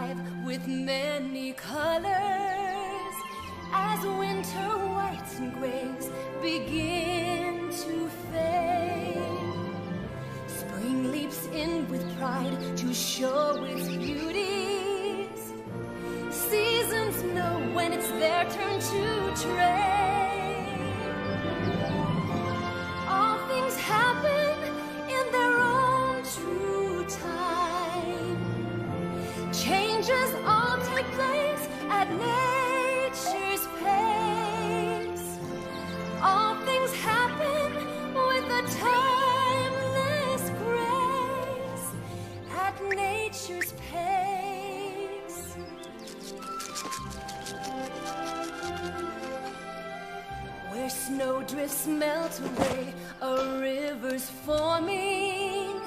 alive with many colors, as winter whites and grays begin to fade. Spring leaps in with pride to show its beauties. Seasons know when it's their turn to trade. All things happen in their own true time. Changes all take place at nature's pace. All things happen with a timeless grace at nature's pace. Where snowdrifts melt away, a river's forming,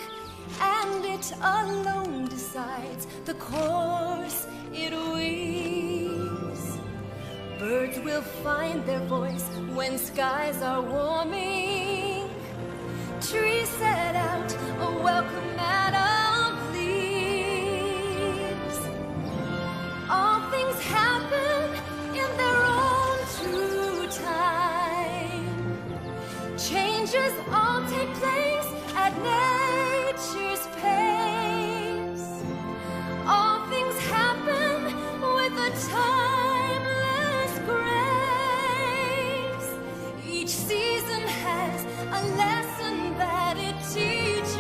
and it alone decides the course it weaves. Birds will find their voice when skies are warming. Trees set out a welcome mat of leaves. All things happen in their own true time. Changes all take place at nature's pace. All things happen with a timeless grace. Each season has a lesson that it teaches.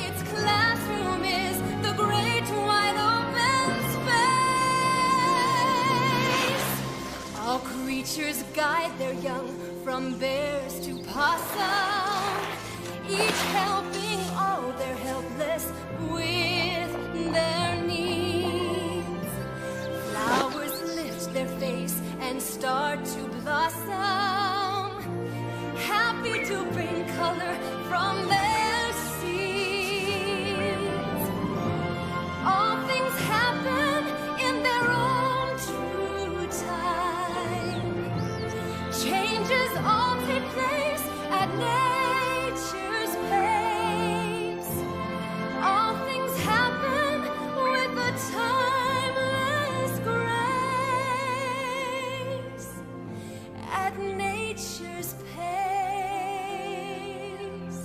Its classroom is the great wide open space. All creatures guide their young from bears to possum, each helping all their helpless with their needs. Flowers lift their face and start to blossom, happy to bring color from their seeds. All things happen in their own true time. Changes all take place at nature's pace. All things happen with a timeless grace at nature's pace.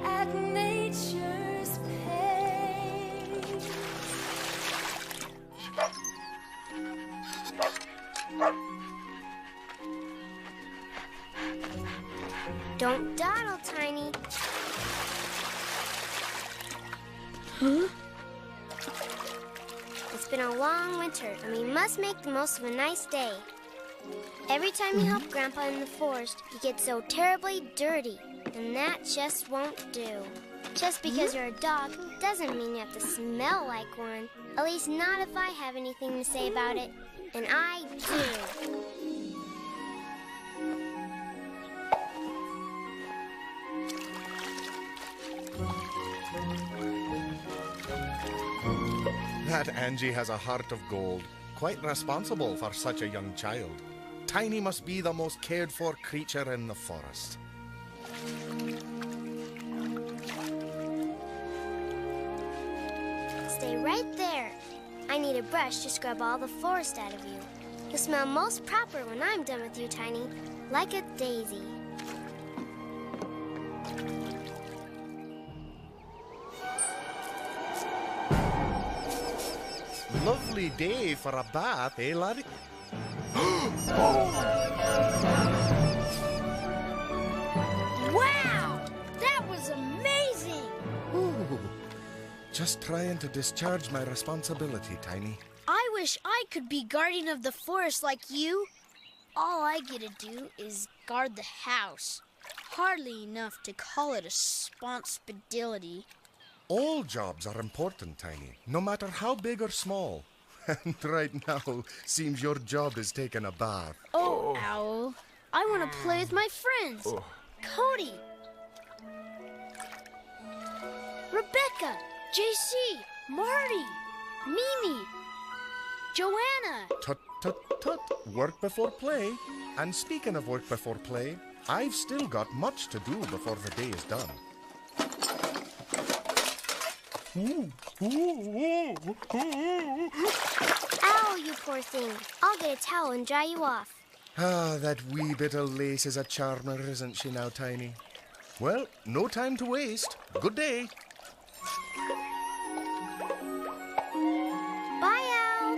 At nature's pace. Don't dawdle, Tiny. Huh? It's been a long winter, and we must make the most of a nice day. Every time you help Grandpa in the forest, you get so terribly dirty, and that just won't do. Just because you're a dog doesn't mean you have to smell like one. At least not if I have anything to say about it. And I do. That Angie has a heart of gold, quite responsible for such a young child. Tiny must be the most cared-for creature in the forest. Stay right there. I need a brush to scrub all the forest out of you. You'll smell most proper when I'm done with you, Tiny, like a daisy. Lovely day for a bath, eh, laddie? Wow! That was amazing! Ooh, just trying to discharge my responsibility, Tiny. I wish I could be guardian of the forest like you. All I get to do is guard the house. Hardly enough to call it a responsibility. All jobs are important, Tiny, no matter how big or small. And right now, seems your job is taking a bath. Oh, Owl. I want to play with my friends. Cody. Rebecca. JC. Marty. Mimi. Joanna. Tut, tut, tut. Work before play. And speaking of work before play, I've still got much to do before the day is done. Ow, you poor thing. I'll get a towel and dry you off. Ah, that wee bit of lace is a charmer, isn't she now, Tiny? Well, no time to waste. Good day. Bye, Al.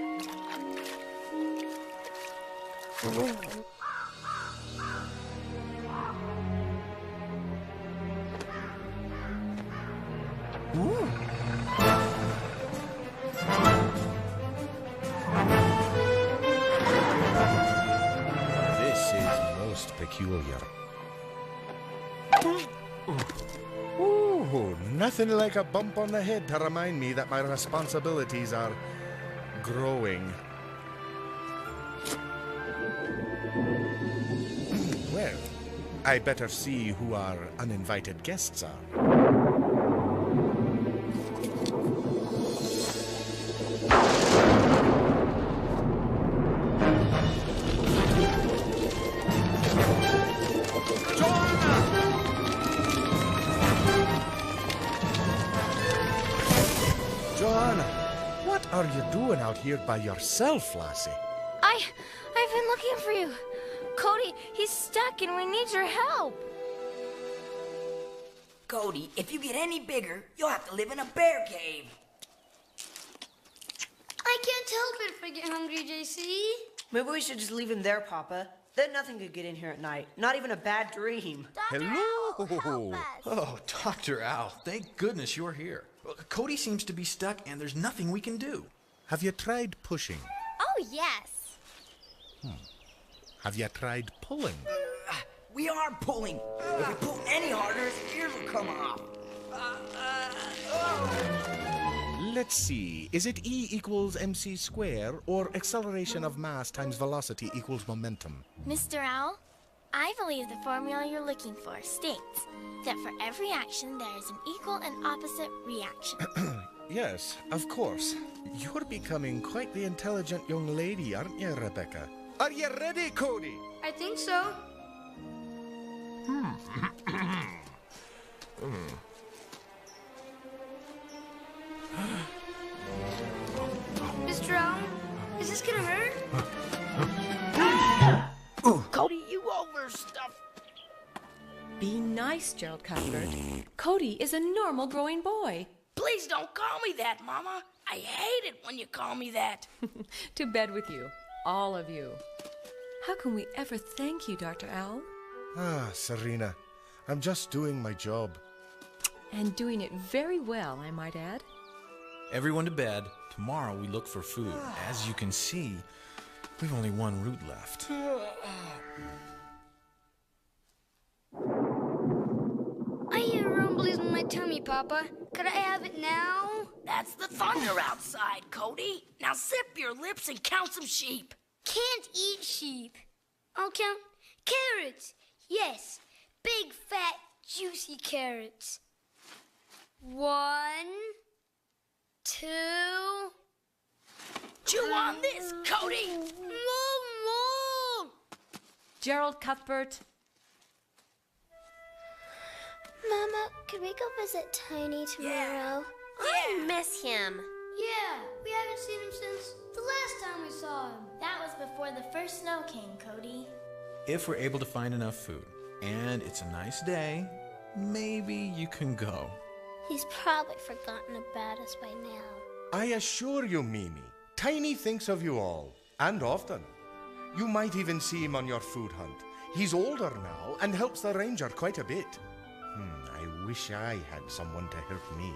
This is most peculiar. Ooh, nothing like a bump on the head to remind me that my responsibilities are growing. Well, I better see who our uninvited guests are. Joanna, what are you doing out here by yourself, lassie? I've been looking for you. Cody, he's stuck and we need your help. Cody, if you get any bigger, you'll have to live in a bear cave. I can't help it if I get hungry, JC. Maybe we should just leave him there, Papa. Then nothing could get in here at night. Not even a bad dream. Hello. Oh, Dr. Al, thank goodness you're here. Cody seems to be stuck and there's nothing we can do. Have you tried pushing? Oh, yes. Have you tried pulling? We are pulling. If we pull any harder, his ears will come off. Let's see. Is it E equals mc square or acceleration of mass times velocity equals momentum? Mr. Owl, I believe the formula you're looking for states that for every action there is an equal and opposite reaction. Yes, of course. You're becoming quite the intelligent young lady, aren't you, Rebecca? Are you ready, Cody? I think so. Mr. Owl, is this gonna hurt? Cody, you overstuffed. Be nice, Gerald Cuthbert. Cody is a normal growing boy. Please don't call me that, Mama. I hate it when you call me that. To bed with you, all of you. How can we ever thank you, Dr. Owl? Ah, Serena, I'm just doing my job. And doing it very well, I might add. Everyone to bed. Tomorrow we look for food. As you can see, we've only one route left. I hear rumblings in my tummy, Papa. Could I have it now? That's the thunder outside, Cody. Now zip your lips and count some sheep. Can't eat sheep. I'll count carrots. Yes, big, fat, juicy carrots. 1, 2. Chew on this, Cody. Mom! Gerald Cuthbert. Mama, could we go visit Tiny tomorrow? I miss him. Yeah, we haven't seen him since the last time we saw him. That was before the first snow came, Cody. If we're able to find enough food, and it's a nice day, maybe you can go. He's probably forgotten about us by now. I assure you, Mimi, Tiny thinks of you all, and often. You might even see him on your food hunt. He's older now and helps the ranger quite a bit. I wish I had someone to help me.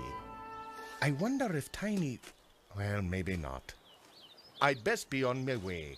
I wonder if Tiny... Well, maybe not. I'd best be on my way.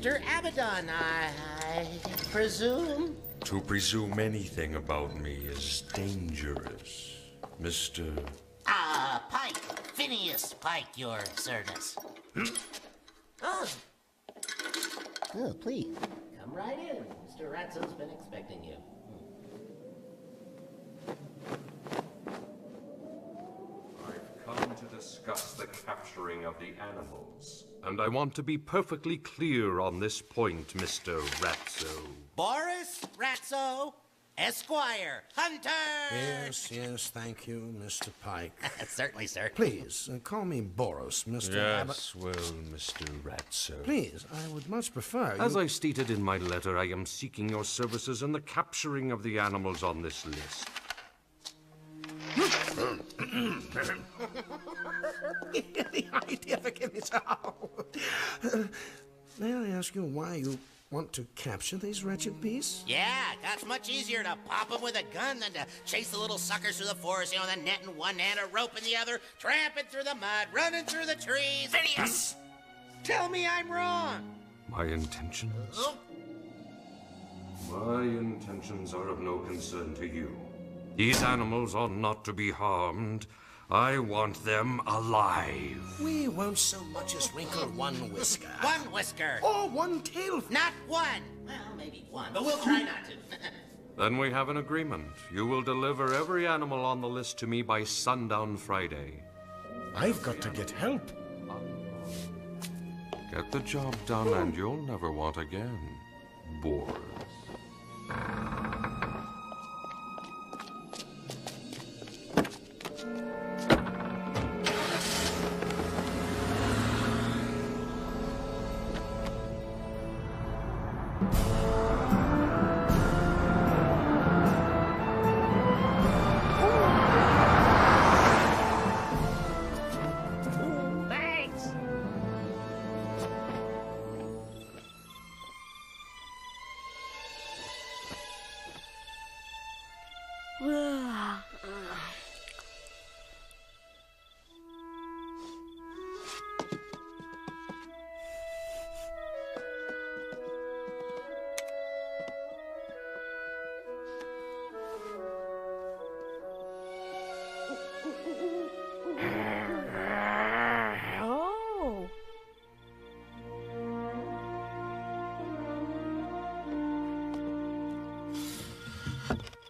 Mr. Abaddon, I presume? To presume anything about me is dangerous, Mr. Pike. Phineas Pike, your service. Oh, please, come right in. Mr. Ratso's been expecting you. I've come to discuss the capturing of the animals. And I want to be perfectly clear on this point, Mr. Ratso. Boris Ratso, Esquire, Hunter! Yes, thank you, Mr. Pike. Certainly, sir. Please, call me Boris, Mr. Yes, well, Mr. Ratso. Please, I would much prefer you... As I stated in my letter, I am seeking your services in the capturing of the animals on this list. The idea of this out. May I ask you why you want to capture these wretched beasts? Yeah, that's much easier to pop them with a gun than to chase the little suckers through the forest, the net in one hand, a rope in the other, tramping through the mud, running through the trees. Phineas! Tell me I'm wrong! My intentions? Oh. My intentions are of no concern to you. These animals are not to be harmed. I want them alive. We won't so much as wrinkle one whisker. One whisker! Or one tail. Not one! Well, maybe one, but we'll try not to. Then we have an agreement. You will deliver every animal on the list to me by sundown Friday. I've got to get help. Get the job done and you'll never want again, Boris.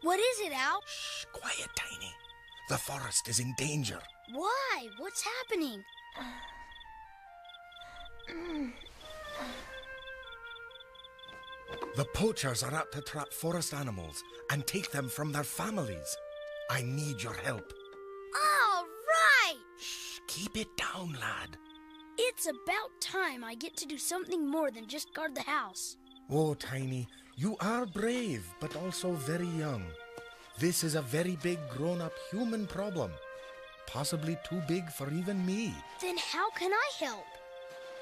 What is it, Al? Shh, quiet, Tiny. The forest is in danger. Why? What's happening? The poachers are out to trap forest animals and take them from their families. I need your help. All right! Shh, keep it down, lad. It's about time I get to do something more than just guard the house. Oh, Tiny, you are brave, but also very young. This is a very big, grown-up human problem. Possibly too big for even me. Then how can I help?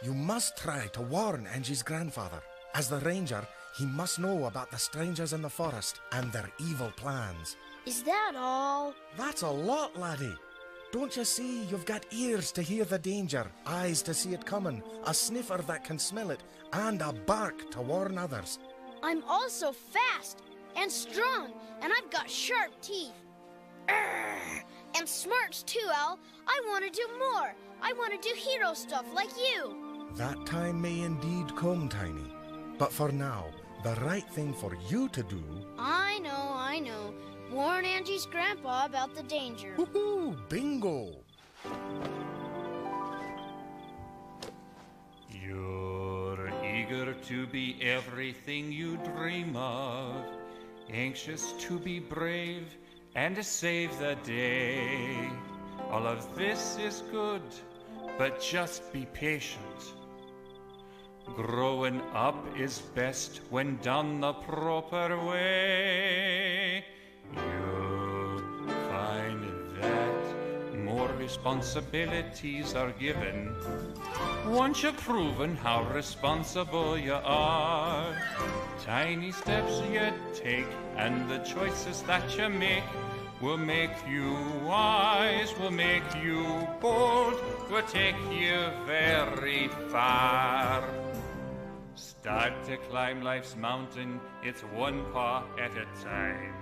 You must try to warn Angie's grandfather. As the ranger, he must know about the strangers in the forest and their evil plans. Is that all? That's a lot, laddie. Don't you see you've got ears to hear the danger, eyes to see it coming, a sniffer that can smell it, and a bark to warn others? I'm also fast and strong, and I've got sharp teeth. Urgh! And smarts too, Al. I want to do more. I want to do hero stuff like you. That time may indeed come, Tiny. But for now, the right thing for you to do... I know. Warn Angie's grandpa about the danger. Woohoo! Bingo! You're eager to be everything you dream of, anxious to be brave and to save the day. All of this is good, but just be patient. Growing up is best when done the proper way. You'll find that more responsibilities are given once you've proven how responsible you are. Tiny steps you take and the choices that you make will make you wise, will make you bold, will take you very far. Start to climb life's mountain, it's one paw at a time.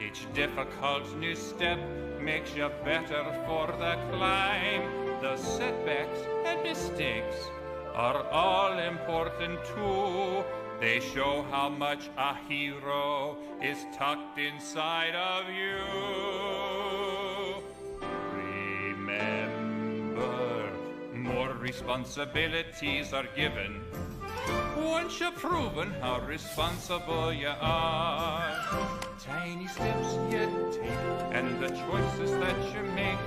Each difficult new step makes you better for the climb. The setbacks and mistakes are all important too. They show how much a hero is tucked inside of you. Remember, more responsibilities are given once you've proven how responsible you are. Tiny steps you take and the choices that you make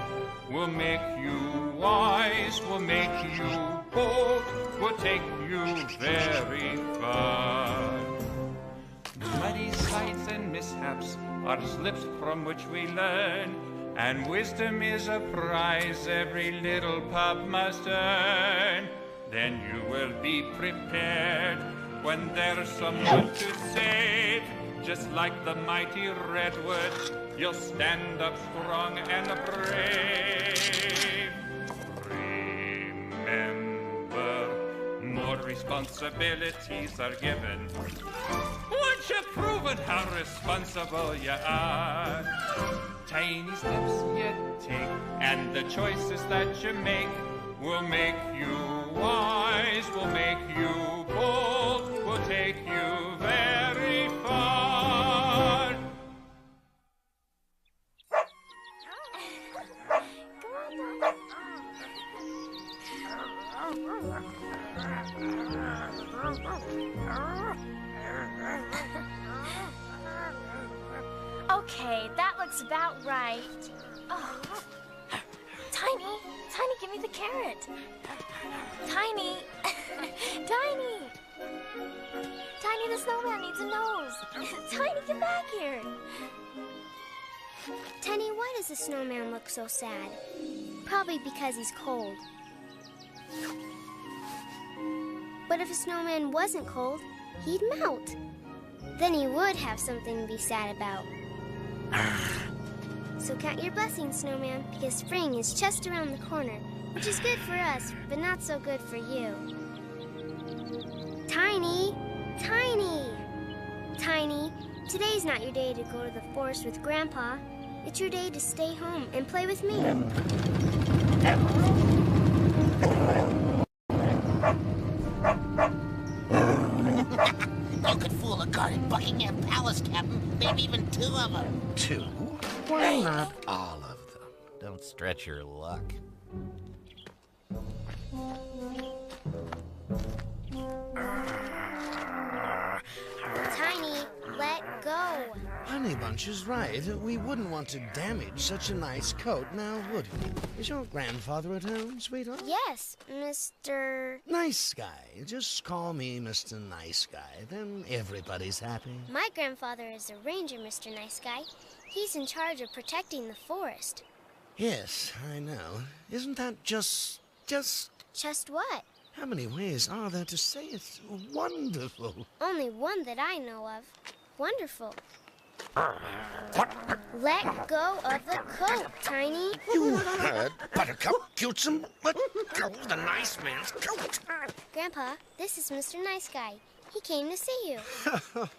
will make you wise, will make you bold, will take you very far. Muddy slides and mishaps are slips from which we learn, and wisdom is a prize every little pup must earn. Then you will be prepared when there's someone to save. Just like the mighty redwood, you'll stand up strong and brave. Remember, more responsibilities are given once you've proven how responsible you are. Tiny steps you take and the choices that you make will make you wise, will make you bold, will take you very far. Okay, that looks about right. Oh. Tiny, give me the carrot. Tiny, Tiny, the snowman needs a nose. Tiny, get back here. Tiny, why does the snowman look so sad? Probably because he's cold. But if a snowman wasn't cold, he'd melt. Then he would have something to be sad about. So count your blessings, snowman, because spring is just around the corner, which is good for us, but not so good for you. Tiny, today's not your day to go to the forest with Grandpa. It's your day to stay home and play with me. You could fool a guard at Buckingham Palace, Captain. Maybe even 2 of them. 2? Why not all of them? Don't stretch your luck. Tiny, let go. Honey Bunch is right. We wouldn't want to damage such a nice coat, now would we? Is your grandfather at home, sweetheart? Yes, Mr. Nice Guy. Just call me Mr. Nice Guy. Then everybody's happy. My grandfather is a ranger, Mr. Nice Guy. He's in charge of protecting the forest. Yes, I know. Isn't that just... Just what? How many ways are there to say it's wonderful? Only one that I know of. Wonderful. Let go of the coat, Tiny. You heard Buttercup, Cutesome. Let go of the nice man's coat. Grandpa, this is Mr. Nice Guy. He came to see you.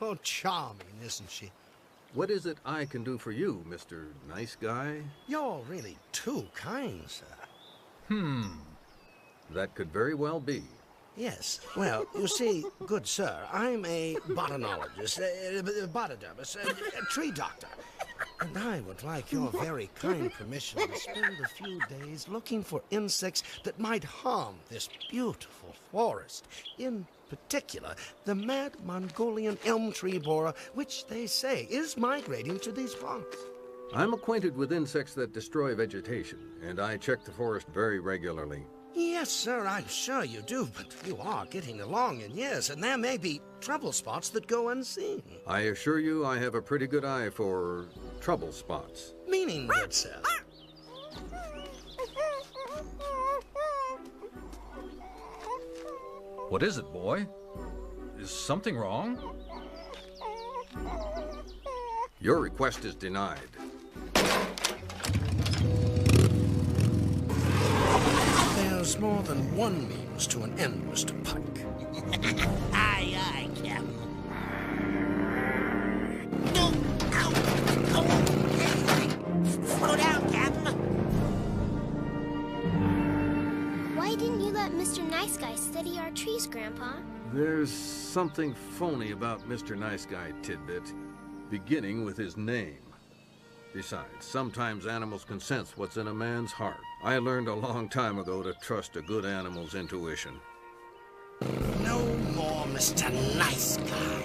Oh, charming, isn't she? What is it I can do for you, Mr. Nice Guy? You're really too kind, sir. That could very well be. Yes. Well, you see, good sir, I'm a botanologist, a botadermist, a tree doctor. And I would like your very kind permission to spend a few days looking for insects that might harm this beautiful forest. In particular, the mad Mongolian elm tree borer, which they say is migrating to these parts. I'm acquainted with insects that destroy vegetation, and I check the forest very regularly. Yes, sir, I'm sure you do, but you are getting along in years, and there may be trouble spots that go unseen. I assure you I have a pretty good eye for trouble spots. Meaning, good sir? What is it, boy? Is something wrong? Your request is denied. There's more than one means to an end, Mr. Pike. Aye, aye, Captain. No! Ow! Oh! Slow down, Captain. Why didn't you let Mr. Nice Guy study our trees, Grandpa? There's something phony about Mr. Nice Guy, Tidbit, beginning with his name. Besides, sometimes animals can sense what's in a man's heart. I learned a long time ago to trust a good animal's intuition. No more Mr. Nice Guy.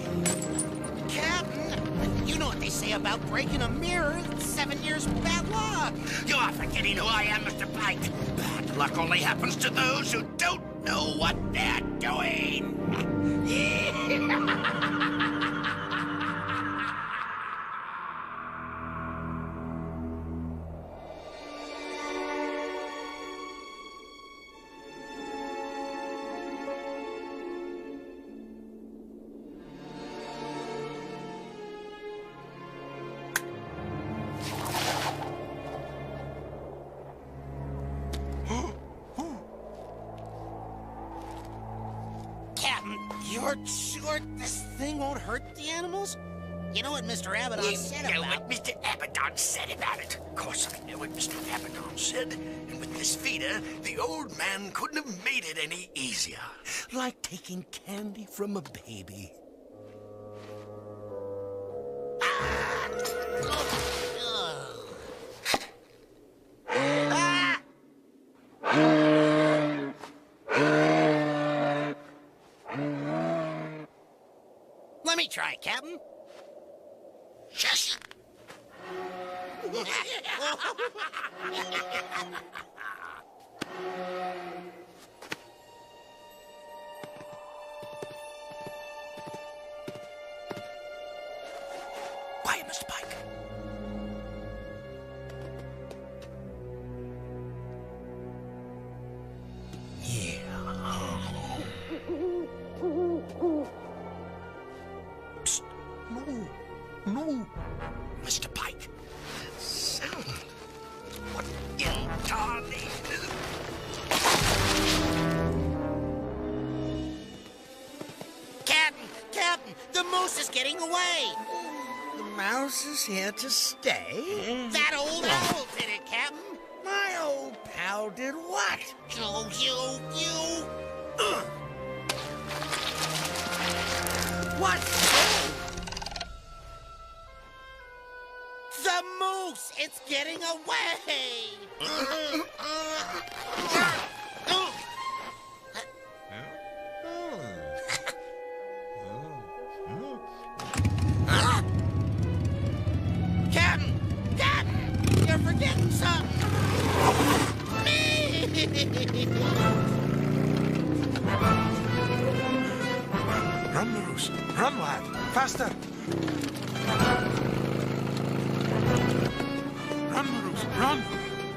Captain, you know what they say about breaking a mirror. 7 years bad luck. You are forgetting who I am, Mr. Pike. Bad luck only happens to those who don't know what they're doing. You're sure this thing won't hurt the animals? You know what Mr. Abaddon said about... You know what Mr. Abaddon said about it. Of course I know what Mr. Abaddon said. And with this feeder, the old man couldn't have made it any easier. Like taking candy from a baby. Let me try, Captain. Shush! Quiet, Mr. Pike. No. Mr. Pike. Sound. What in tarnation? Captain, the moose is getting away. The mouse is here to stay? That old owl did it, Captain. My old pal did what? You. What? The moose! It's getting away! Captain! You're forgetting something! Me! Run, Moose. Run, lad. Faster. Run, Marus, run!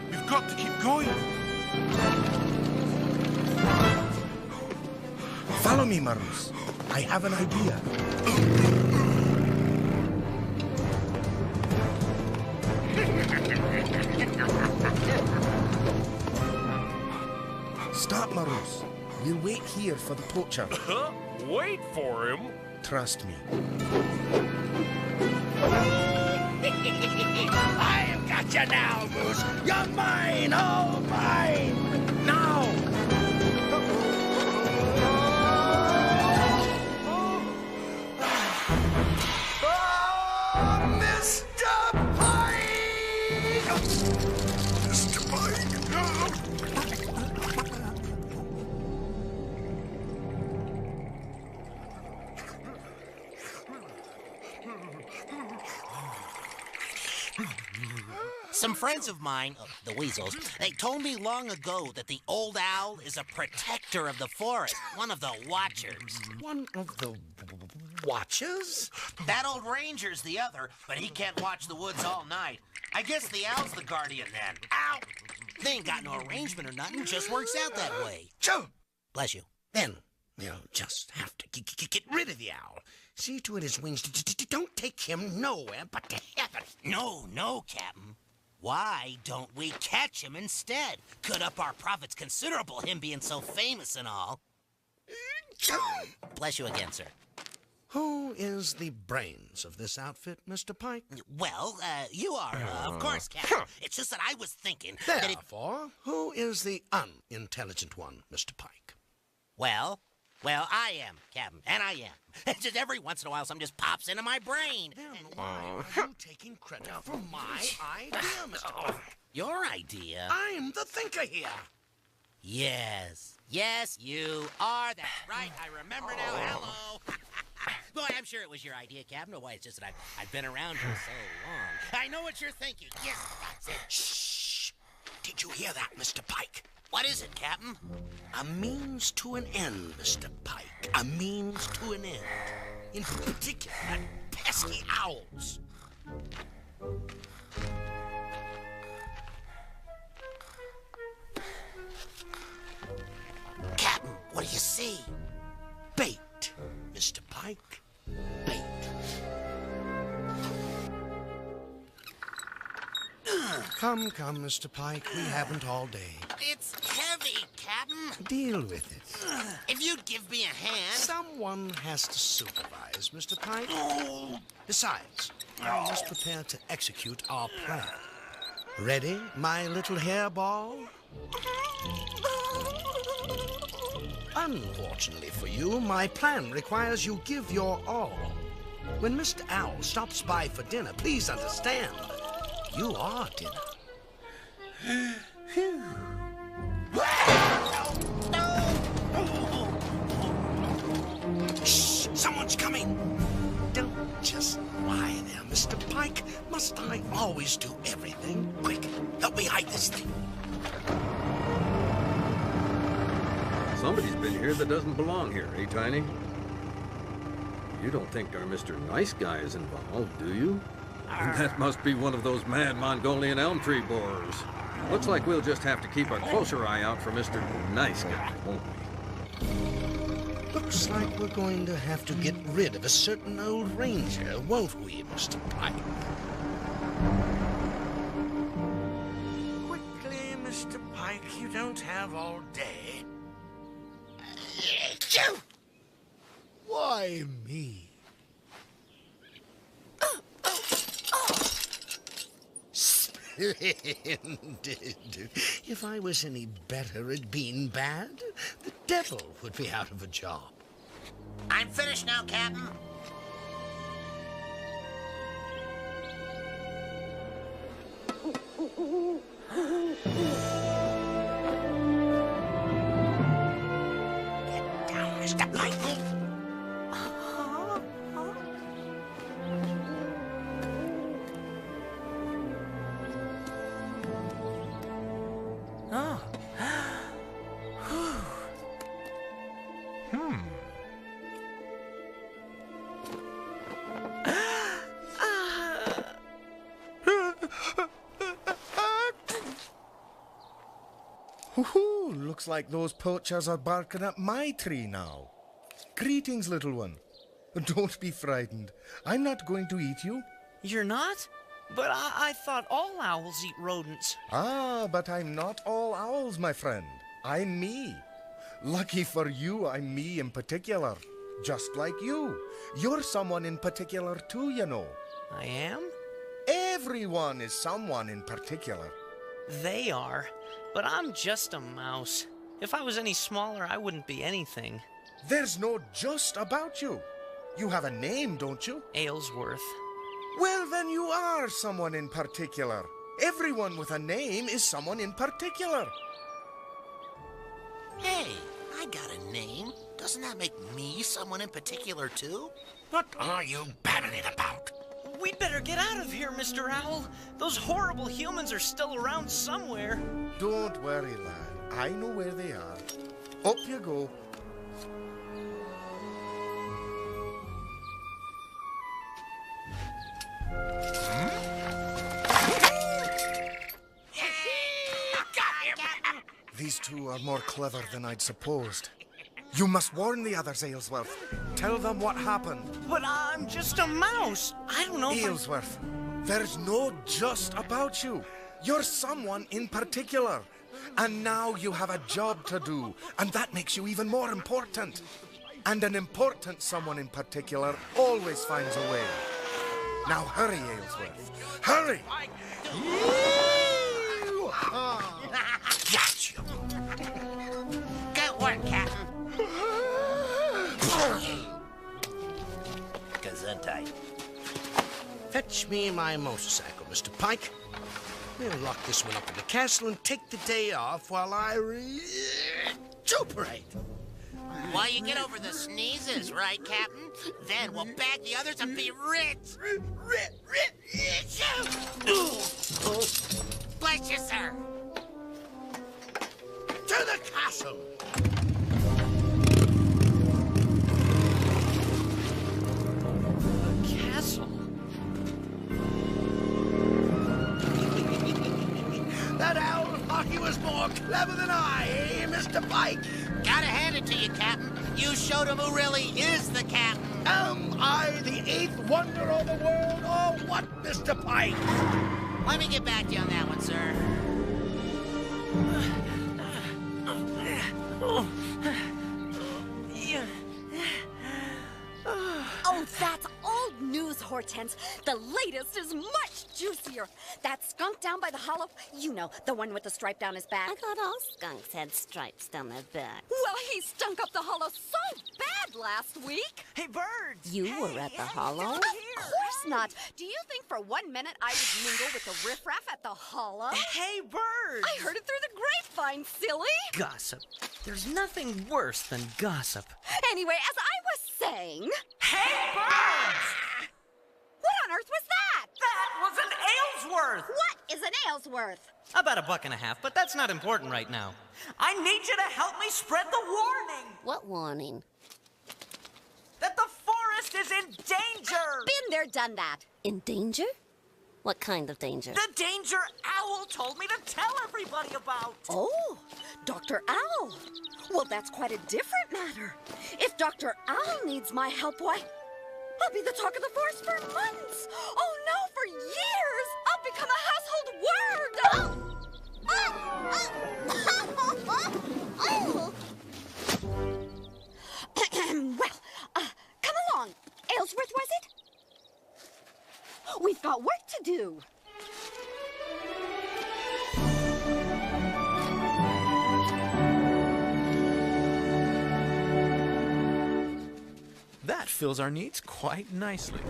We've got to keep going. Follow me, Marus. I have an idea. Stop, Marus. We'll wait here for the poacher. Wait for him? Trust me. I've got you now, Moose. You're mine, all mine. Now. Mr. Pike! Mr. Pike! Some friends of mine, the weasels, they told me long ago that the old owl is a protector of the forest, one of the watchers. One of the watchers? That old ranger's the other, but he can't watch the woods all night. I guess the owl's the guardian then. Ow! They ain't got no arrangement or nothing, just works out that way. Joe! Bless you. Then you'll just have to get rid of the owl. See to it his wings don't take him nowhere but to heaven. No, Captain. Why don't we catch him instead? Could up our profits considerable, him being so famous and all. Bless you again, sir. Who is the brains of this outfit, Mr. Pike? Well, you are, of course, Captain. It's just that I was thinking that if... Therefore, who is the unintelligent one, Mr. Pike? Well, I am, Captain, and I am. Just every once in a while, something just pops into my brain. Then why are you taking credit for my idea, Mr. Pike? Your idea? I'm the thinker here. Yes, you are. That's right. I remember now. Hello. Boy, I'm sure it was your idea, Captain. Why, it's just that I've been around here so long. I know what you're thinking. Yes, that's it. Shh. Did you hear that, Mr. Pike? What is it, Captain? A means to an end, Mr. Pike. A means to an end. In particular, that pesky owls. Captain, what do you see? Bait, Mr. Pike. Bait. Come, Mr. Pike. We haven't all day. It's heavy, Captain. Deal with it. If you'd give me a hand... Someone has to supervise, Mr. Pike. Besides, I must prepare to execute our plan. Ready, my little hairball? Unfortunately for you, my plan requires you give your all. When Mr. Owl stops by for dinner, please understand, you are dinner. Shh! Someone's coming! Don't just lie there, Mr. Pike. Must I always do everything? Quick, help me hide this thing. Somebody's been here that doesn't belong here, eh, Tiny? You don't think our Mr. Nice Guy is involved, do you? That must be one of those mad Mongolian elm tree borers. Looks like we'll just have to keep a closer eye out for Mr. Nice Guy, won't we? Looks like we're going to have to get rid of a certain old ranger, won't we, Mr. Pike? Quickly, Mr. Pike, you don't have all day. Why me? Splendid. If I was any better at being bad, the devil would be out of a job. I'm finished now, Captain. Get down, Mr. Pike. Woohoo! Looks like those poachers are barking up my tree now. Greetings, little one. Don't be frightened. I'm not going to eat you. You're not? But I thought all owls eat rodents. Ah, but I'm not all owls, my friend. I'm me. Lucky for you, I'm me in particular. Just like you. You're someone in particular too, you know. I am? Everyone is someone in particular. They are. But I'm just a mouse. If I was any smaller, I wouldn't be anything. There's no just about you. You have a name, don't you? Aylesworth. Well, then you are someone in particular. Everyone with a name is someone in particular. Hey, I got a name. Doesn't that make me someone in particular, too? What are you babbling about? We'd better get out of here, Mr. Owl. Those horrible humans are still around somewhere. Don't worry, lad. I know where they are. Up you go. These two are more clever than I'd supposed. You must warn the others, Aylesworth. Tell them what happened. But I'm just a mouse. I don't know if Aylesworth, there's no just about you. You're someone in particular. And now you have a job to do, and that makes you even more important. And an important someone in particular always finds a way. Now hurry, Aylesworth. Hurry! Gotcha! Good work, Captain. Gesundheit. Fetch me my motorcycle, Mr. Pike. We'll lock this one up in the castle and take the day off while I recuperate. While you get over the sneezes, right, Captain? Then we'll bag the others and be rich. Bless you, sir. To the castle. Castle? That owl hockey was more clever than I, eh, Mr. Pike? Gotta hand it to you, Captain. You showed him who really is the captain. Am I the 8th wonder of the world, or what, Mr. Pike? Let me get back to you on that one, sir. Oh, that's old news, Hortense. The latest is much juicier. That skunk down by the hollow, you know, the one with the stripe down his back. I thought all skunks had stripes down their back. Well, he stunk up the hollow so bad last week. Hey, birds! You were at the hollow? Of course not. Do you think for 1 minute I would mingle with the riffraff at the hollow? Hey, birds! I heard it through the grapevine, silly. Gossip. There's nothing worse than gossip. Anyway, as I was saying... Hey, birds! What on earth was that? That was an Aylesworth! What is an Aylesworth? About $1.50, but that's not important right now. I need you to help me spread the warning! What warning? That the forest is in danger! Been there, done that. In danger? What kind of danger? The danger Owl told me to tell everybody about! Oh, Dr. Owl. Well, that's quite a different matter. If Dr. Owl needs my help, why, I'll be the talk of the forest for months. Oh, no, for years. I'll become a household word. Come along. Aylesworth, was it? We've got work to do. That fills our needs quite nicely.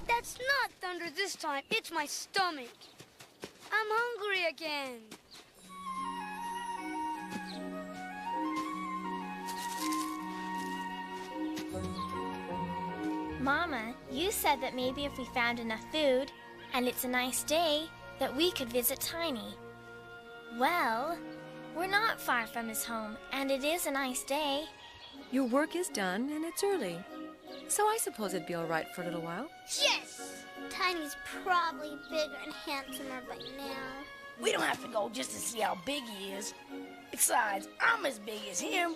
That's not thunder this time. It's my stomach. I'm hungry again. Mama, you said that maybe if we found enough food, and it's a nice day, that we could visit Tiny. Well, we're not far from his home, and it is a nice day. Your work is done, and it's early. So I suppose it'd be all right for a little while. Yes! Tiny's probably bigger and handsomer by now. We don't have to go just to see how big he is. Besides, I'm as big as him.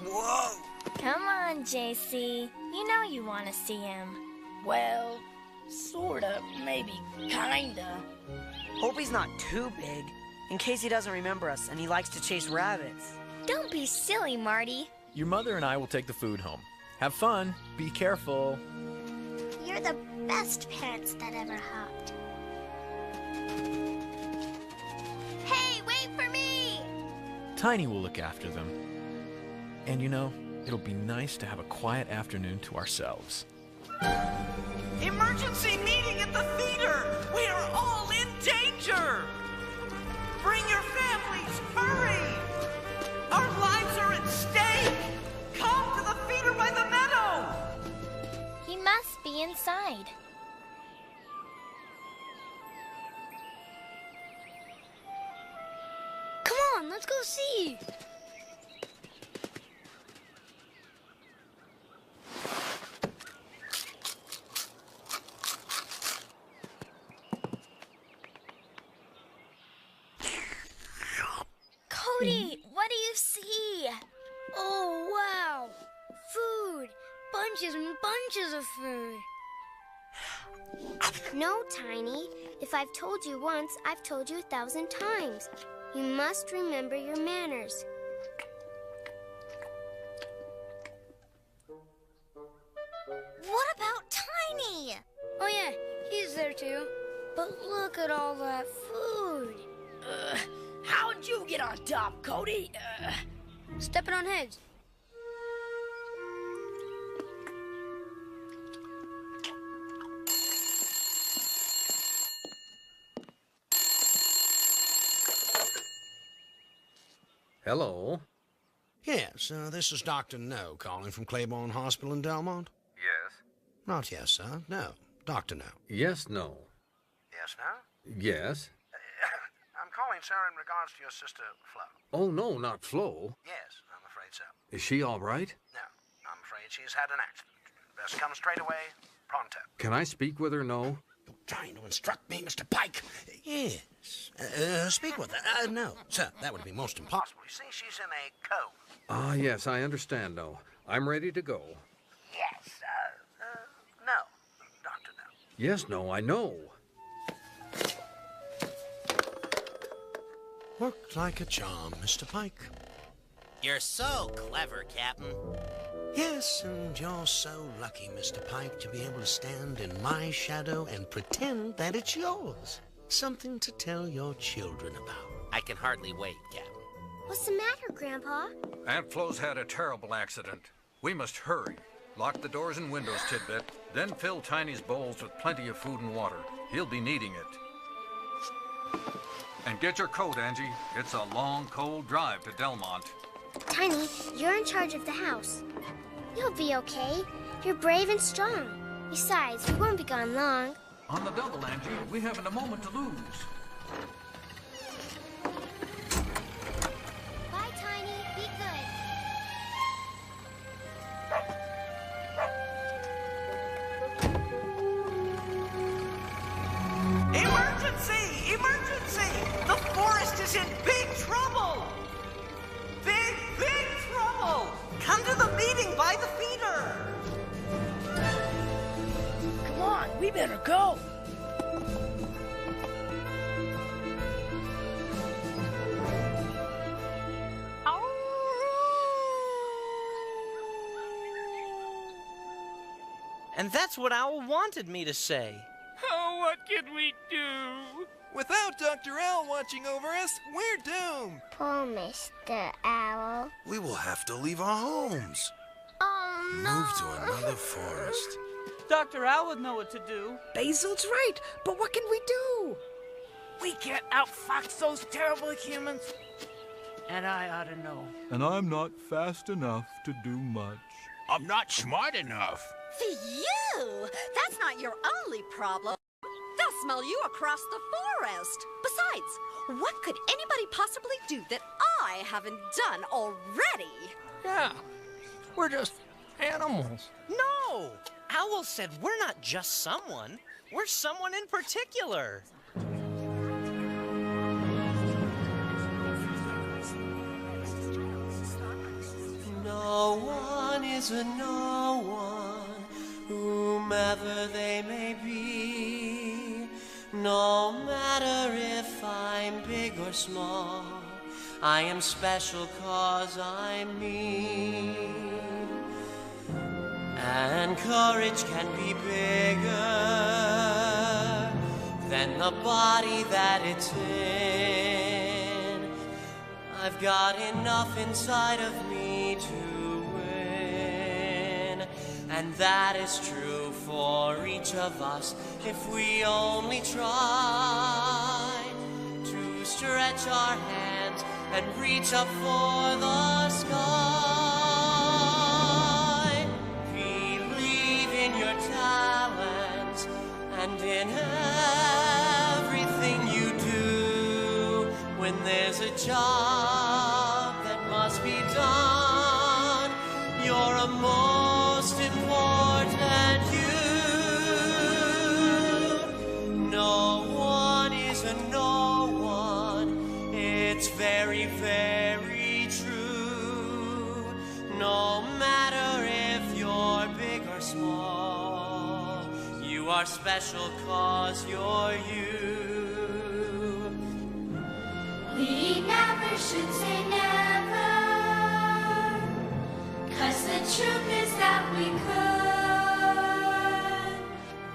Whoa! Come on, JC. You know you want to see him. Well, sorta, maybe, kinda. Hope he's not too big, in case he doesn't remember us and he likes to chase rabbits. Don't be silly, Marty. Your mother and I will take the food home. Have fun. Be careful. You're the best parents that ever hopped. Hey, wait for me! Tiny will look after them. And you know, it'll be nice to have a quiet afternoon to ourselves. Emergency meeting at the theater! We are all in danger! Bring your families! Hurry! Our lives are at stake! Come to the theater by the meadow! He must be inside. Come on, let's go see. Cody, what do you see? Oh, wow. Food. Bunches and bunches of food. No, Tiny. If I've told you once, I've told you 1,000 times. You must remember your manners. Oh, yeah, he's there too. But look at all that food. How'd you get on top, Cody? Stepping on heads. Hello. Yes, this is Dr. No calling from Claiborne Hospital in Delmont. Yes. Not yes, sir. No. Dr. No. Yes, no. Yes, no? Yes. I'm calling, sir, in regards to your sister, Flo. Oh, no, not Flo. Yes, I'm afraid so. Is she all right? No, I'm afraid she's had an accident. Best come straight away, pronto. Can I speak with her, no? You're trying to instruct me, Mr. Pike. Yes. Speak with her. No, sir, that would be most impossible. You see, she's in a coma. Ah, yes, I understand, no. I'm ready to go. Yes, no. Doctor, no. Yes, no, I know. Worked like a charm, Mr. Pike. You're so clever, Captain. Yes, and you're so lucky, Mr. Pike, to be able to stand in my shadow and pretend that it's yours. Something to tell your children about. I can hardly wait, Captain. What's the matter, Grandpa? Aunt Flo's had a terrible accident. We must hurry. Lock the doors and windows, Tidbit. Then fill Tiny's bowls with plenty of food and water. He'll be needing it. And get your coat, Angie. It's a long, cold drive to Delmont. Tiny, you're in charge of the house. You'll be okay. You're brave and strong. Besides, we won't be gone long. On the double, Angie. We haven't a moment to lose. Bye, Tiny. Be good. Emergency! Emergency! The forest is in big trouble! Big, big trouble! Come to the meeting by the feeder! Come on, we better go. And that's what Owl wanted me to say. Oh, what can we do? Without Dr. Owl watching over us, we're doomed. Poor Mr. Owl. We will have to leave our homes. Oh, no. Move to another forest. Dr. Owl would know what to do. Basil's right, but what can we do? We can't outfox those terrible humans. And I ought to know. And I'm not fast enough to do much. I'm not smart enough. Phew! That's not your only problem. They'll smell you across the forest. Besides, what could anybody possibly do that I haven't done already? Yeah, we're just animals. No! Owl said we're not just someone. We're someone in particular. No one is a no one, whomever they may be. No matter if I'm big or small, I am special 'cause I'm me. And courage can be bigger than the body that it's in. I've got enough inside of me to win, and that is true for each of us if we only try to stretch our hands and reach up for the sky. Believe in your talents and in everything you do. When there's a job that must be done, you're a most important you. No one is a no one. It's very, very true. No matter if you're big or small, you are special 'cause you're you. We never should say never, 'cause the truth is that we could.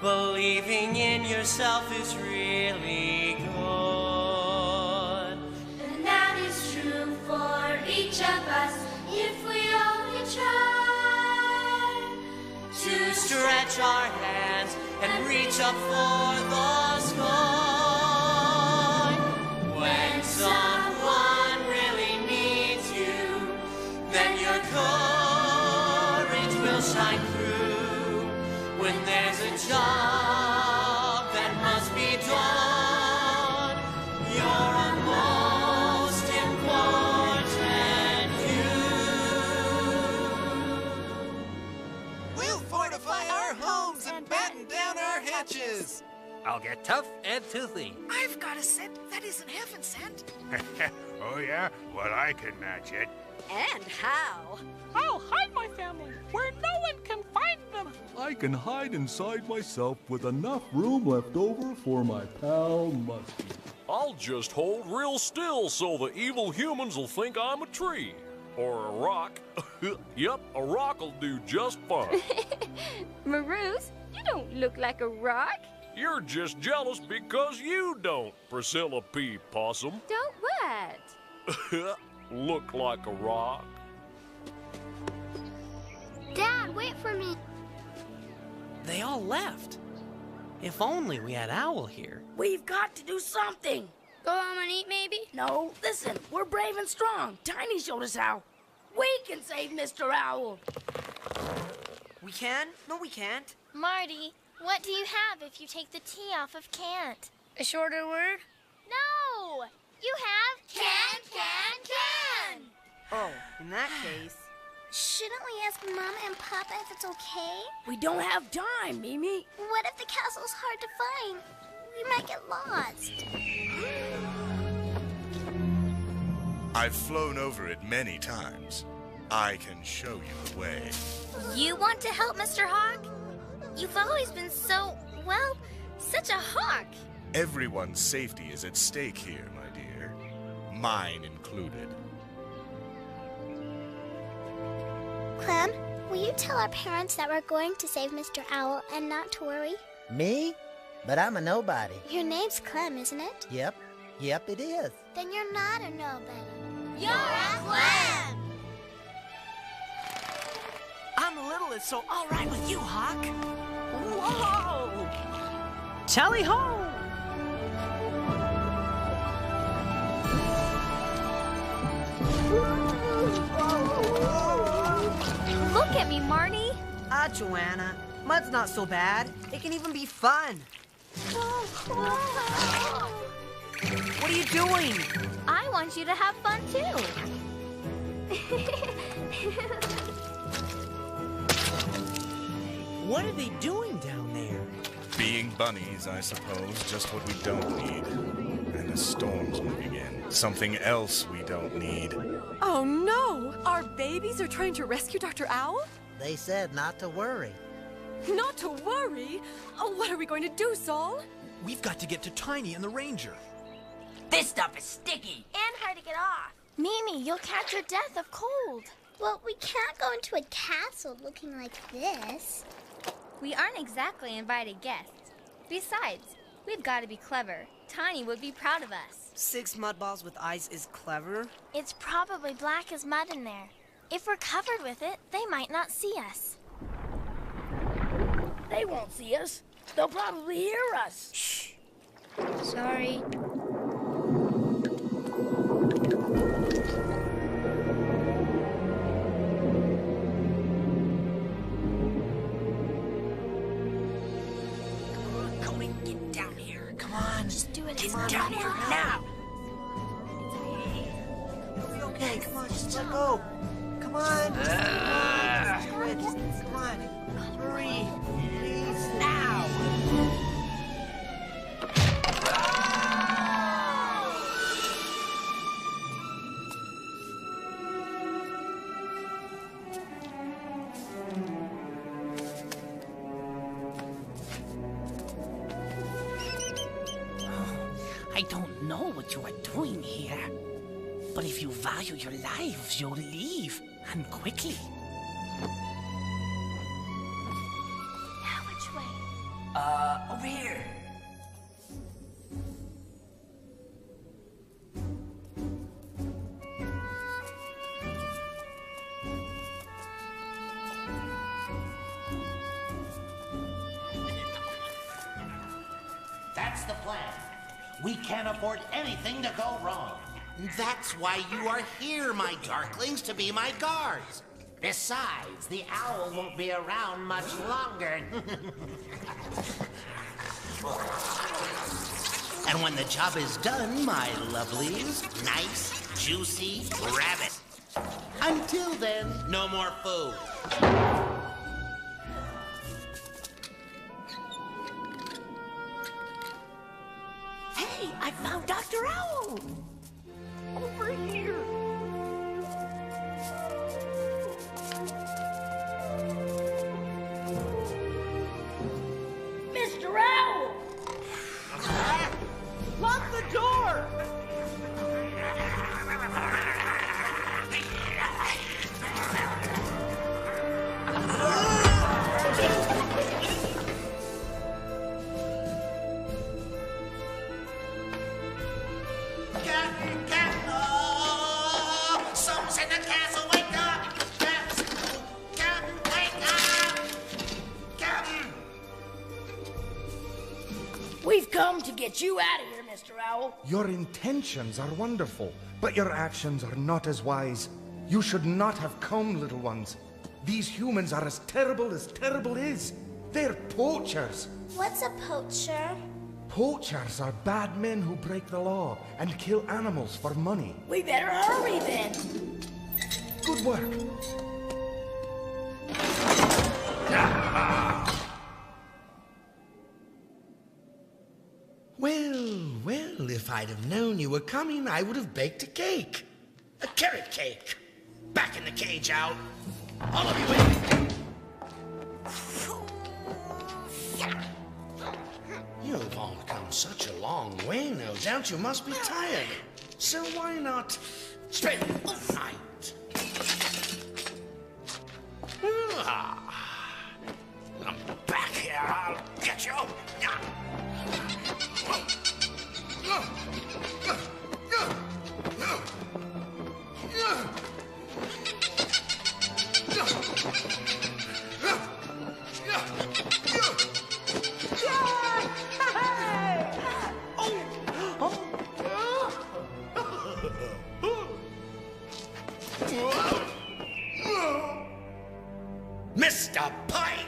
Believe believing in yourself is really good. And that is true for each of us if we only try to stretch our hands and reach up for the sky. When someone really needs you, then your courage will shine through. When there's a job that must be done, you're a most important you. We'll fortify our homes and batten down our hatches. I'll get tough and toothy. I've got a scent that isn't heaven scent. Oh, yeah? Well, I can match it. And how? I'll hide my family where no one can find them. I can hide inside myself with enough room left over for my pal Muskie. I'll just hold real still so the evil humans will think I'm a tree. Or a rock. Yep, a rock will do just fine. Maroos, you don't look like a rock. You're just jealous because you don't, Priscilla P. Possum. Don't what? Look like a rock. Dad, wait for me. They all left. If only we had Owl here. We've got to do something. Go home and eat, maybe? No, listen, we're brave and strong. Tiny showed us how. We can save Mr. Owl. We can? No, we can't. Marty, what do you have if you take the T off of can't? A shorter word? No! You have can. Oh, in that case... Shouldn't we ask Mom and Papa if it's okay? We don't have time, Mimi. What if the castle's hard to find? We might get lost. I've flown over it many times. I can show you the way. You want to help Mr. Hawk? You've always been so, well, such a hawk. Everyone's safety is at stake here, my dear. Mine included. Clem, will you tell our parents that we're going to save Mr. Owl and not to worry? Me? But I'm a nobody. Your name's Clem, isn't it? Yep, it is. Then you're not a nobody. You're a Clem! I'm the littlest, so I'll ride with you, Hawk. Whoa! Tally ho! Look at me, Marty. Ah, Joanna. Mud's not so bad. It can even be fun. What are you doing? I want you to have fun, too. What are they doing down there? Being bunnies, I suppose, just what we don't need. And a storm's moving in. Something else we don't need. Oh no! Our babies are trying to rescue Dr. Owl? They said not to worry. Not to worry? Oh, what are we going to do, Saul? We've got to get to Tiny and the Ranger. This stuff is sticky. And hard to get off. Mimi, you'll catch your death of cold. Well, we can't go into a castle looking like this. We aren't exactly invited guests. Besides, we've got to be clever. Tiny would be proud of us. 6 mud balls with eyes is clever. It's probably black as mud in there. If we're covered with it, they might not see us. They won't see us. They'll probably hear us. Shh. Sorry. Get down here. Come on. Just do it. Get down here now. Okay, come on, just let go. Come on. Just do it. Come on. Hurry. Please. Now. I don't know what you are doing here, but if you value your lives, you'll leave, and quickly. Now which way? Over here. That's the plan. We can't afford anything to go wrong. That's why you are here, my darklings, to be my guards. Besides, the owl won't be around much longer. And when the job is done, my lovelies, nice, juicy rabbit. Until then, no more food. Hey, I found Dr. Owl! Over here! Mr. Owl! Lock the door! Someone's in the castle, wake up! Captain, wake up! Captain! We've come to get you out of here, Mr. Owl. Your intentions are wonderful, but your actions are not as wise. You should not have come, little ones. These humans are as terrible is. They're poachers. What's a poacher? Poachers are bad men who break the law and kill animals for money. We better hurry then. Good work. Well, if I'd have known you were coming, I would have baked a cake. A carrot cake. Back in the cage, Owl. All of you in. You've all come such a long way, no doubt. You must be tired. So why not spend the night? I'm back here. I'll get you. Mr. Pike!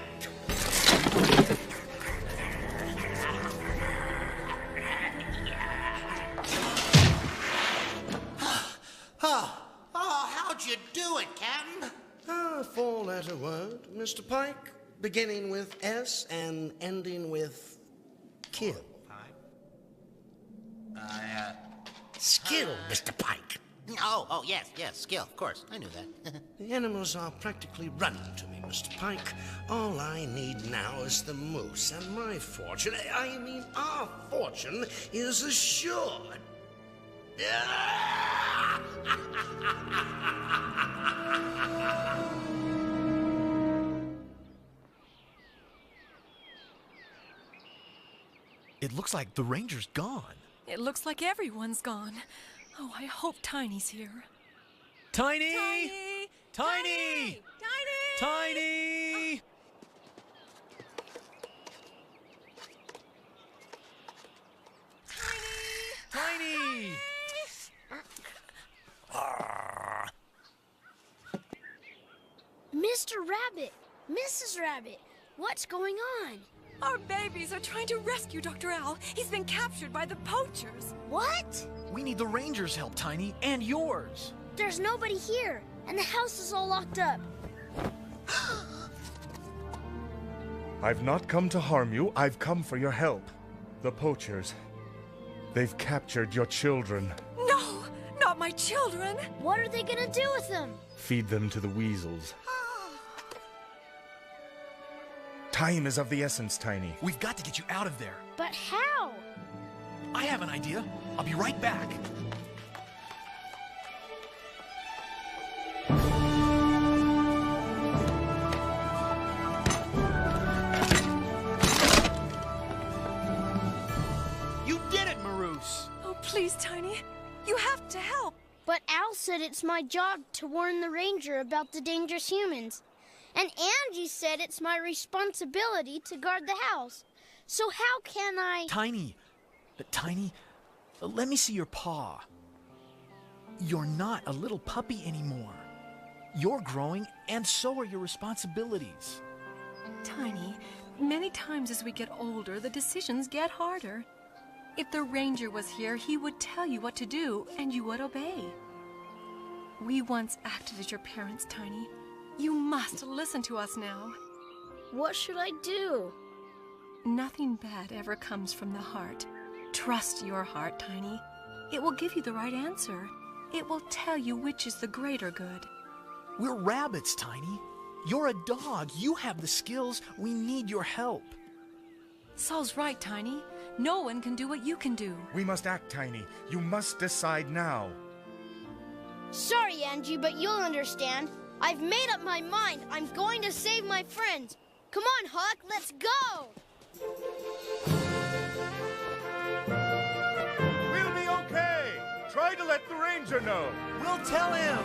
How'd you do it, Captain? Four-letter word, Mr. Pike. Beginning with S and ending with kill. Skill, Mr. Pike. Oh, yes, skill, of course. I knew that. The animals are practically running to me, Mr. Pike. All I need now is the moose, and my fortune, I mean our fortune, is assured. It looks like the ranger's gone. It looks like everyone's gone. Oh, I hope Tiny's here. Tiny! Tiny! Tiny! Tiny! Tiny! Mr. Rabbit, Mrs. Rabbit, what's going on? Our babies are trying to rescue Dr. Owl. He's been captured by the poachers. What? We need the ranger's help, Tiny, and yours. There's nobody here, and the house is all locked up. I've not come to harm you, I've come for your help. The poachers. They've captured your children. No, not my children. What are they gonna do with them? Feed them to the weasels. Time is of the essence, Tiny. We've got to get you out of there. But how? I have an idea. I'll be right back. Maroos. Oh, please, Tiny. You have to help. But Al said it's my job to warn the ranger about the dangerous humans. And Angie said it's my responsibility to guard the house. So how can I... Tiny, let me see your paw. You're not a little puppy anymore. You're growing, and so are your responsibilities. Tiny, many times as we get older, the decisions get harder. If the ranger was here, he would tell you what to do, and you would obey. We once acted as your parents, Tiny. You must listen to us now. What should I do? Nothing bad ever comes from the heart. Trust your heart, Tiny. It will give you the right answer. It will tell you which is the greater good. We're rabbits, Tiny. You're a dog. You have the skills. We need your help. Saul's right, Tiny. No one can do what you can do. We must act, Tiny. You must decide now. Sorry, Angie, but you'll understand. I've made up my mind. I'm going to save my friends. Come on, Hawk, let's go! We'll be okay. Try to let the ranger know. We'll tell him.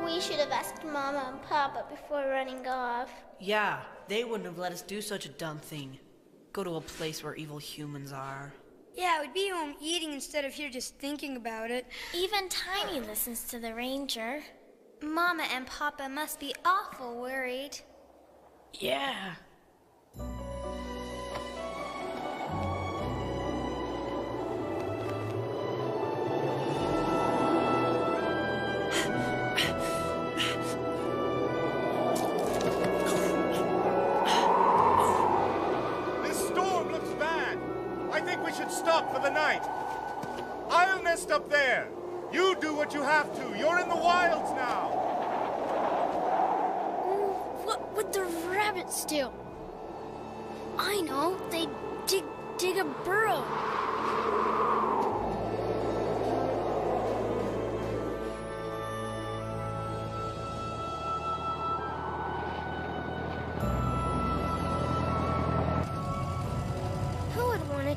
We should have asked Mama and Papa before running off. Yeah, they wouldn't have let us do such a dumb thing. Go to a place where evil humans are. Yeah, we'd be home eating instead of here just thinking about it. Even Tiny listens to the ranger. Mama and Papa must be awful worried. Yeah. Stop for the night. I'll nest up there. You do what you have to. You're in the wilds now. What would the rabbits do? I know. They dig a burrow.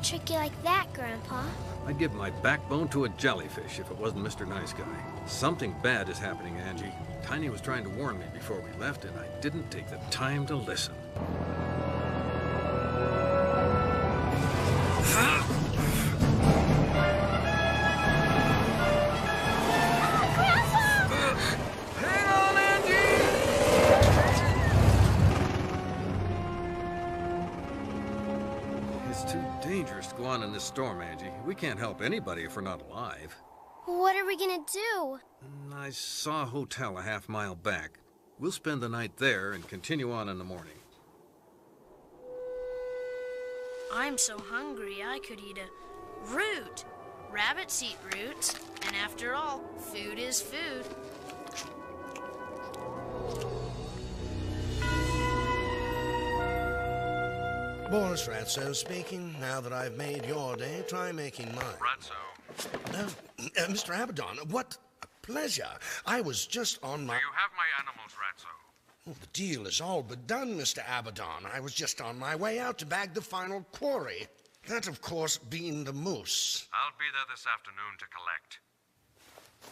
Trick you like that, Grandpa. I'd give my backbone to a jellyfish if it wasn't Mr. Nice Guy. Something bad is happening, Angie. Tiny was trying to warn me before we left, and I didn't take the time to listen. Dangerous to go on in this storm, Angie. We can't help anybody if we're not alive. What are we gonna do? I saw a hotel a half-mile back. We'll spend the night there and continue on in the morning. I'm so hungry I could eat a root. Rabbits eat roots, and after all, food is food. Boris Ratso speaking. Now that I've made your day, try making mine. Ratso. Mr. Abaddon, what a pleasure. I was just on my... Do you have my animals, Ratso? Oh, the deal is all but done, Mr. Abaddon. I was just on my way out to bag the final quarry. That, of course, being the moose. I'll be there this afternoon to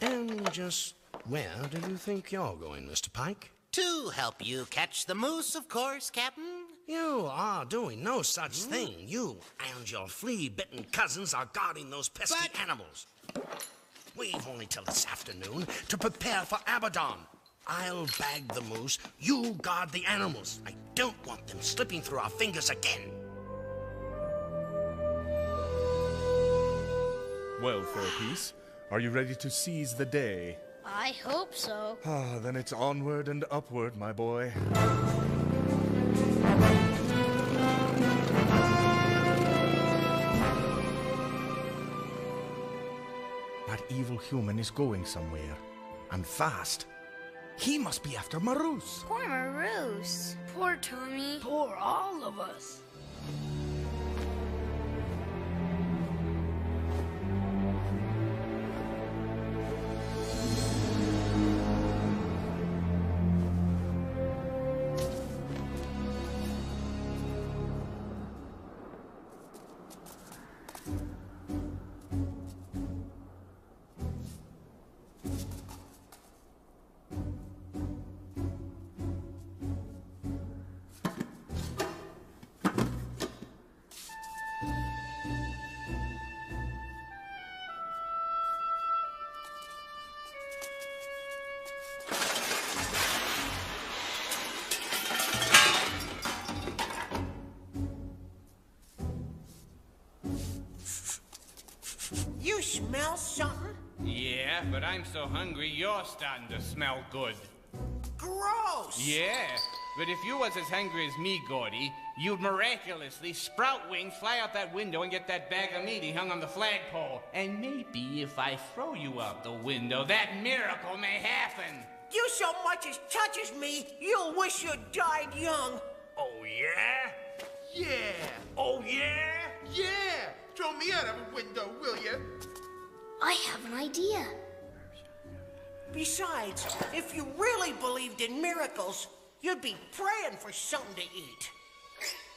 collect. And just where do you think you're going, Mr. Pike? To help you catch the moose, of course, Captain. You are doing no such thing. You and your flea-bitten cousins are guarding those pesky animals. We've only till this afternoon to prepare for Abaddon. I'll bag the moose, you guard the animals. I don't want them slipping through our fingers again. Well, Fairpiece, are you ready to seize the day? I hope so. Ah, then it's onward and upward, my boy. That evil human is going somewhere, and fast. He must be after Maroos. Poor Maroos. Poor Tommy. Poor all of us. smell something? Yeah, but I'm so hungry you're starting to smell good. Gross! Yeah, but if you was as hungry as me, Gordy, you'd miraculously sprout wings, fly out that window, and get that bag of meat he hung on the flagpole. And maybe if I throw you out the window, that miracle may happen. You so much as touches me, you'll wish you died young. Oh, yeah? Yeah. Oh, yeah? Yeah. Throw me out of a window, will you? I have an idea. Besides, if you really believed in miracles, you'd be praying for something to eat.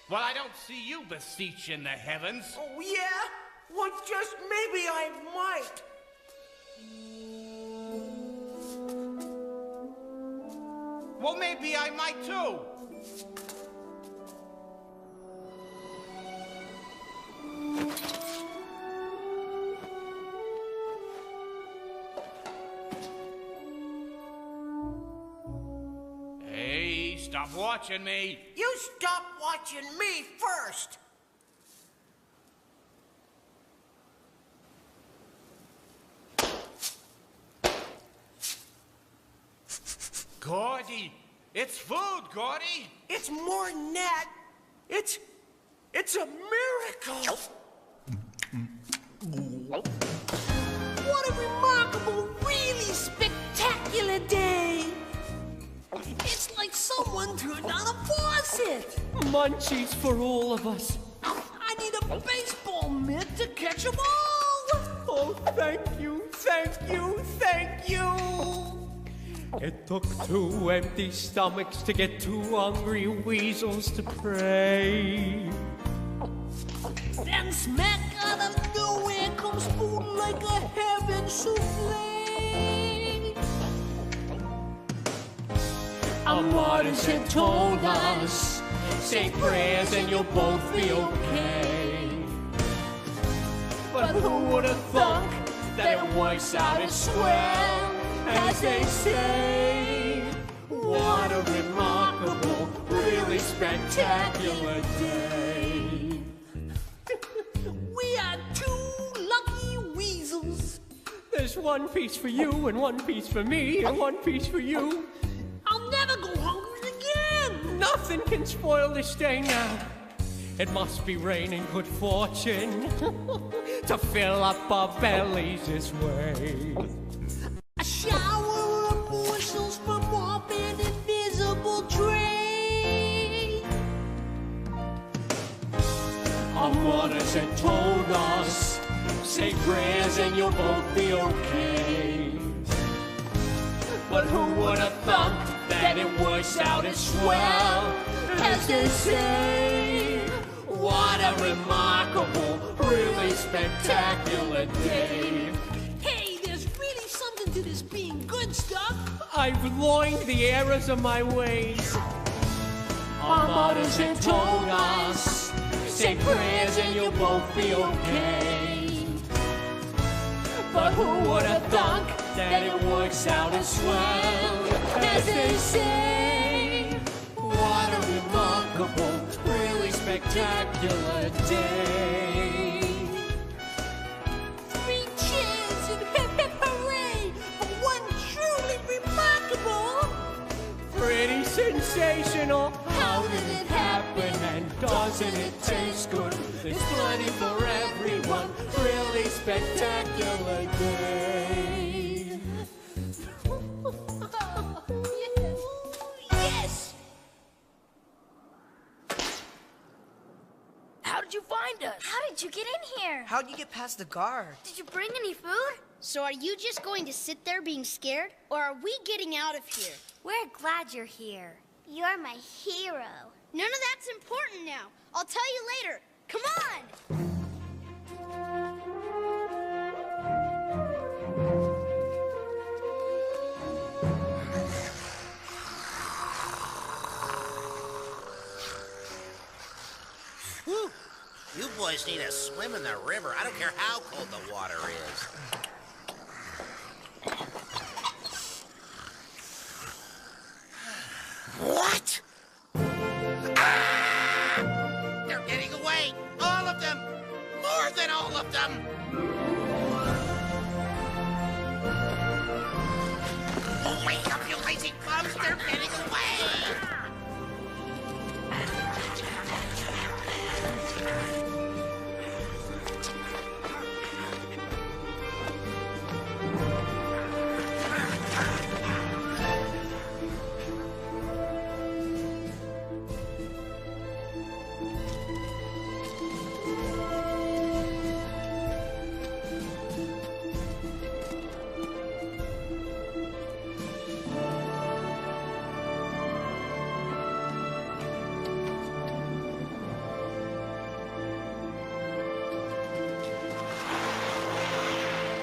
Well, I don't see you beseeching the heavens. Oh, yeah? Well, just maybe I might. Well, maybe I might too. Hey, stop watching me. You stop watching me first. Gordy, it's food, Gordy. It's more than that. It's a miracle. What a remarkable, really spectacular day. It's like someone turned on a faucet. Munchies for all of us. I need a baseball mitt to catch them all. Oh, thank you, thank you, thank you. It took 2 empty stomachs to get 2 hungry weasels to pray. Then smack out of nowhere comes food like a heaven souffle. Our martyrs had told us, say prayers and you'll both be okay. But who would have thunk that it works out as swell as they say? What a remarkable, really spectacular day. We are 2 lucky weasels. There's 1 piece for you and 1 piece for me and 1 piece for you. I'll never go hungry again. Nothing can spoil this day now. It must be raining good fortune to fill up our bellies this way. A shower of morsels from off an invisible tray. Our mothers had told us, say prayers and you'll both be okay. But who would have thunk that it works out as swell as they say? What a remarkable, really spectacular day. Hey, there's really something to this being good stuff. I've learned the errors of my ways. Our mothers had told us, say prayers and you'll both be okay. But who would have thunk that it works out as well as they say? What a remarkable, really spectacular day. 3 cheers and hip hip hooray for one truly remarkable. Pretty sensational. How did it happen and doesn't it taste good? There's plenty for everyone. Really spectacular day. Yes! How did you find us? How did you get in here? How'd you get past the guard? Did you bring any food? So are you just going to sit there being scared? Or are we getting out of here? We're glad you're here. You're my hero. None of that's important now. I'll tell you later. Come on! Whew. You boys need a swim in the river. I don't care how cold the water is. What? Ah! They're getting away! All of them! More than all of them!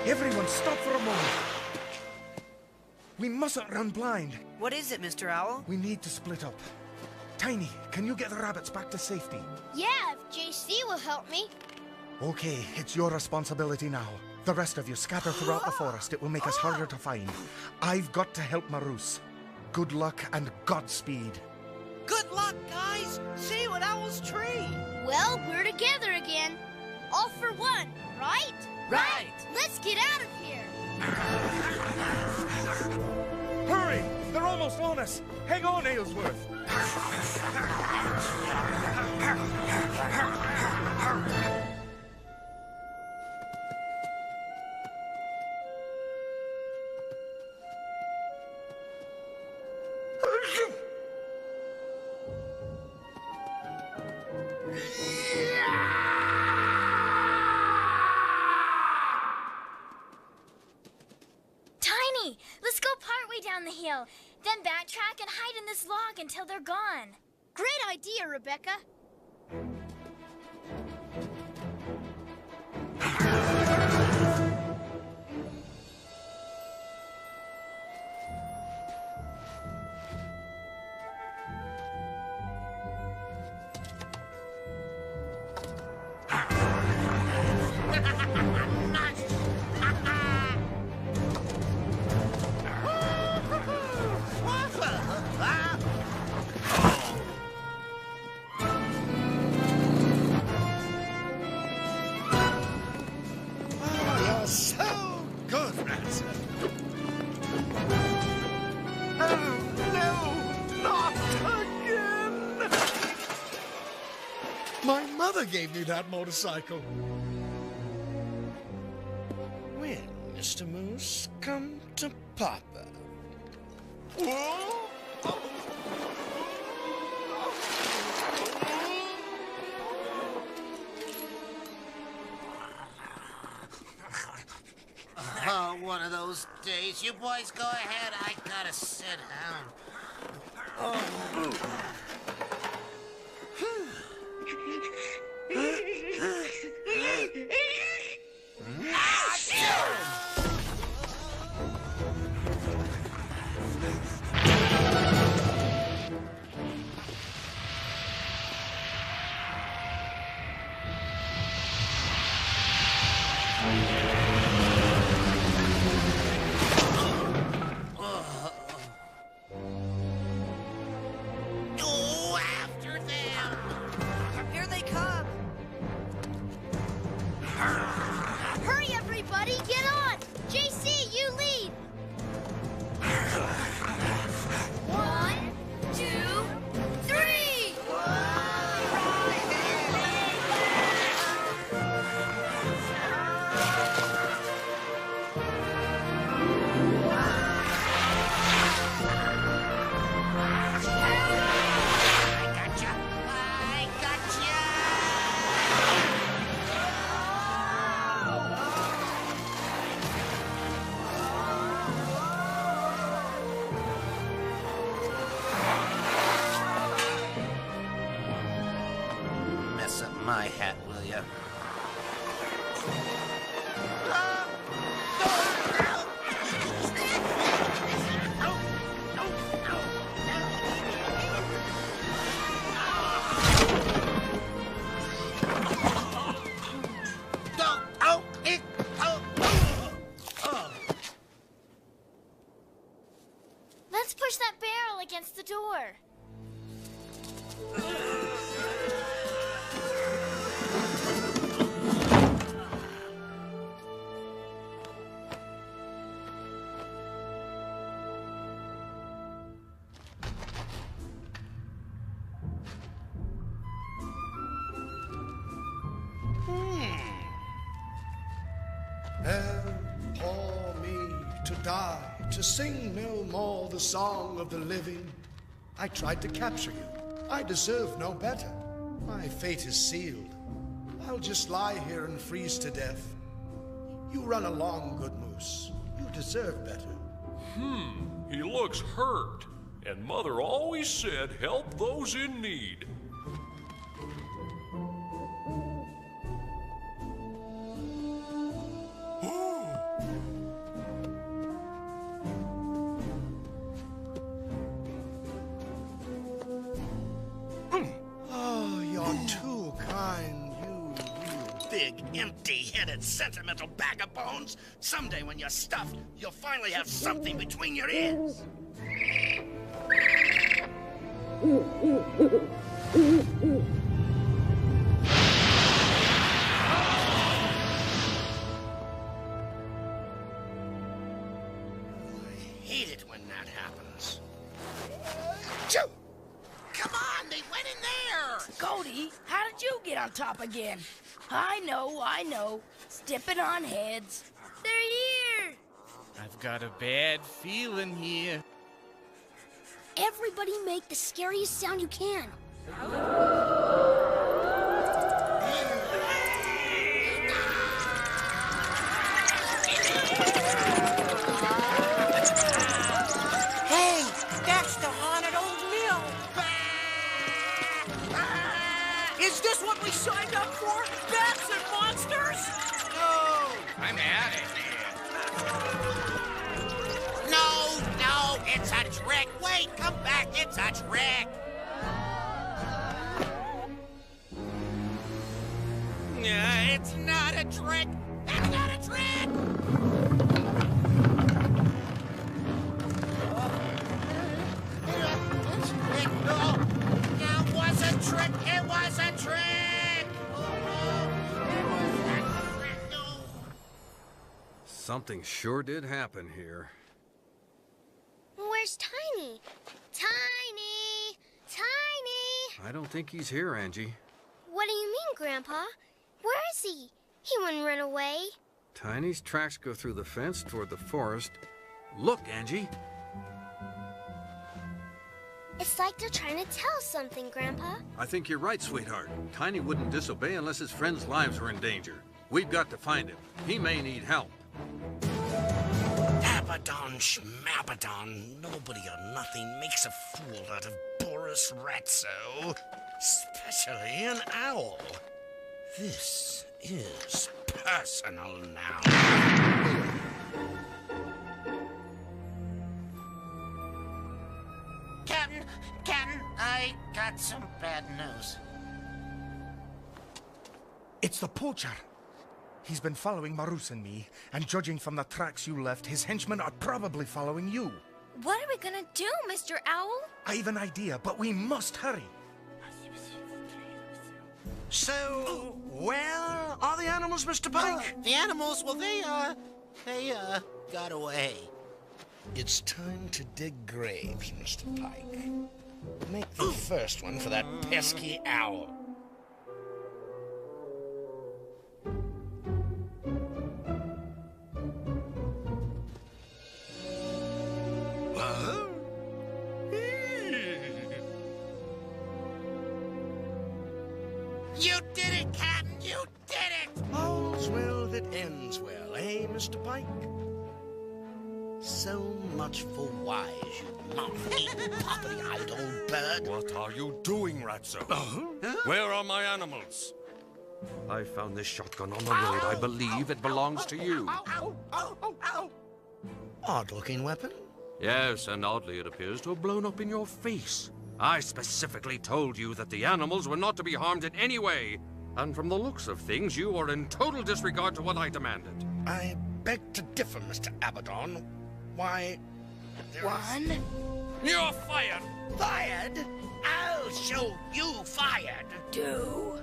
Everyone, stop for a moment. We mustn't run blind. What is it, Mr. Owl? We need to split up. Tiny, can you get the rabbits back to safety? Yeah, if JC will help me. Okay, it's your responsibility now. The rest of you scatter throughout the forest. It will make us harder to find. I've got to help Marus. Good luck and Godspeed. Good luck, guys! See you at Owl's tree! Well, we're together again. All for one, right? Right! Let's get out of here! Hurry! They're almost on us! Hang on, Aylesworth! Tiny, let's go partway down the hill, then backtrack and hide in this log until they're gone. Great idea, Rebecca. My mother gave me that motorcycle. Well, Mr. Moose, come to Papa. Oh, one of those days. You boys go ahead. I gotta sit down. Hurry, everybody, get on! JC, you lead! 1, 2, 3! Mess up my hat, will ya? Let's push that barrel against the door. Abhor me to die, to sing no more the song of the living. I tried to capture you. I deserve no better. My fate is sealed. I'll just lie here and freeze to death. You run along, good moose. You deserve better. He looks hurt. And Mother always said help those in need. empty-headed, sentimental bag of bones. Someday when you're stuffed, you'll finally have something between your ears. I hate it when that happens. Choo! Come on, they went in there! Cody, how did you get on top again? I know. Stepping on heads. They're here! I've got a bad feeling here. Everybody make the scariest sound you can. Hey, that's the haunted old mill. Is this what we signed up for? Bats and monsters? No! I'm out of here. No, it's a trick. Wait, come back, it's a trick. It's not a trick. That's not a trick. No, it was a trick. It was a trick. Something sure did happen here. Where's Tiny? Tiny! Tiny! I don't think he's here, Angie. What do you mean, Grandpa? Where is he? He wouldn't run away. Tiny's tracks go through the fence toward the forest. Look, Angie. It's like they're trying to tell us something, Grandpa. I think you're right, sweetheart. Tiny wouldn't disobey unless his friends' lives were in danger. We've got to find him. He may need help. Abaddon schmabaddon, nobody or nothing makes a fool out of Boris Ratso, especially an owl. This is personal now. Captain, I got some bad news. It's the poacher. He's been following Marus and me, and judging from the tracks you left, his henchmen are probably following you. What are we gonna do, Mr. Owl? I have an idea, but we must hurry. So, where are the animals, Mr. Pike? The animals, well, they got away. It's time to dig graves, Mr. Pike. Make the first one for that pesky owl. You did it, Captain! You did it! All's well that ends well, eh, Mr. Pike? So much for wise, you mouth-eating, poppy-eyed old bird. What are you doing, Ratso? Where are my animals? I found this shotgun on the road. I believe it belongs to you. Odd-looking weapon? Yes, and oddly it appears to have blown up in your face. I specifically told you that the animals were not to be harmed in any way. And from the looks of things, you are in total disregard to what I demanded. I beg to differ, Mr. Abaddon. Why, One. You're fired! Fired? I'll show you fired! Two.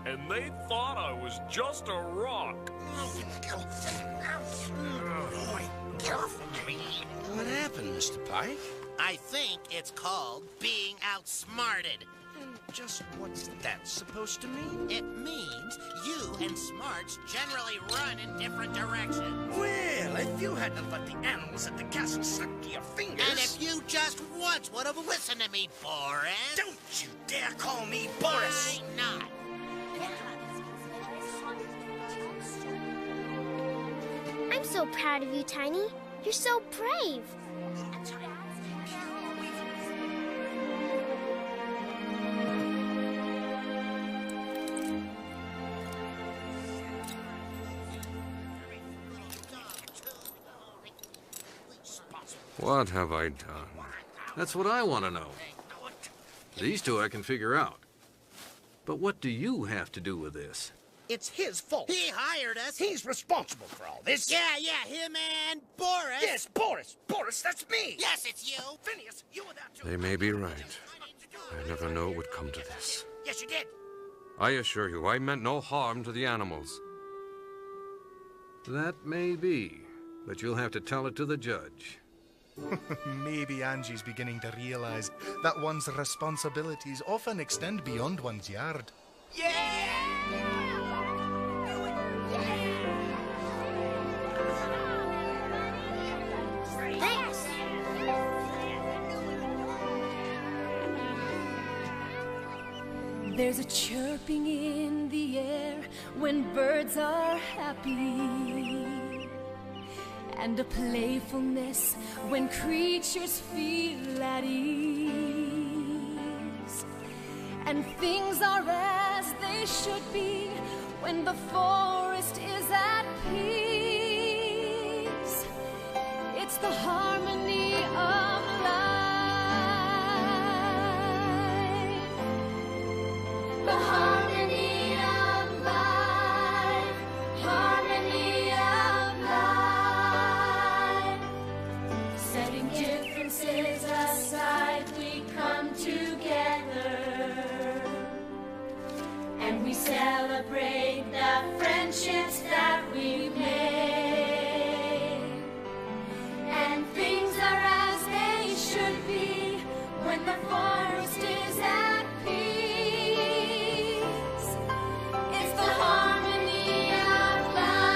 And they thought I was just a rock. What happened, Mr. Pike? I think it's called being outsmarted. Just what's that supposed to mean? It means you and Smarts generally run in different directions. Well, if you hadn't let the animals at the castle slip to your fingers... And if you just once would have listened to me, Boris... Don't you dare call me Boris! Why not? I'm so proud of you, Tiny. You're so brave. What have I done? That's what I want to know. These two I can figure out. But what do you have to do with this? It's his fault. He hired us. He's responsible for all this. Yeah, him and Boris. Yes, Boris. Boris, that's me. Yes, it's you. Phineas, you were that too. They may be right. I never knew it would come to this. Yes, you did. I assure you, I meant no harm to the animals. That may be, but you'll have to tell it to the judge. Maybe Angie's beginning to realize that one's responsibilities often extend beyond one's yard. Thanks. There's a chirping in the air when birds are happy, and a playfulness when creatures feel at ease. And things are as they should be when the forest is at peace. It's the harmony of life. The harmony of life. Harmony of life. Setting differences aside, we come together and we celebrate the friendships that we've made. And things are as they should be when the forest is at peace. It's the harmony of life.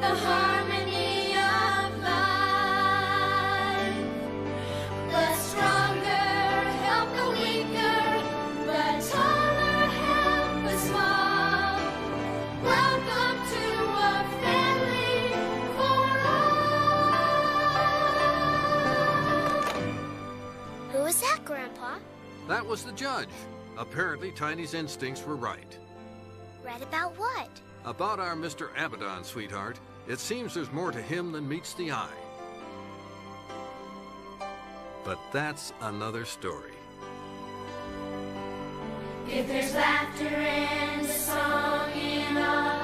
The harmony of life. The stronger help the weaker, the taller help the small. Welcome to a family for all. Who was that, Grandpa? That was the judge. Apparently, Tiny's instincts were right. Right about what? About our Mr. Abaddon, sweetheart, it seems there's more to him than meets the eye. But that's another story. If there's laughter and a song in our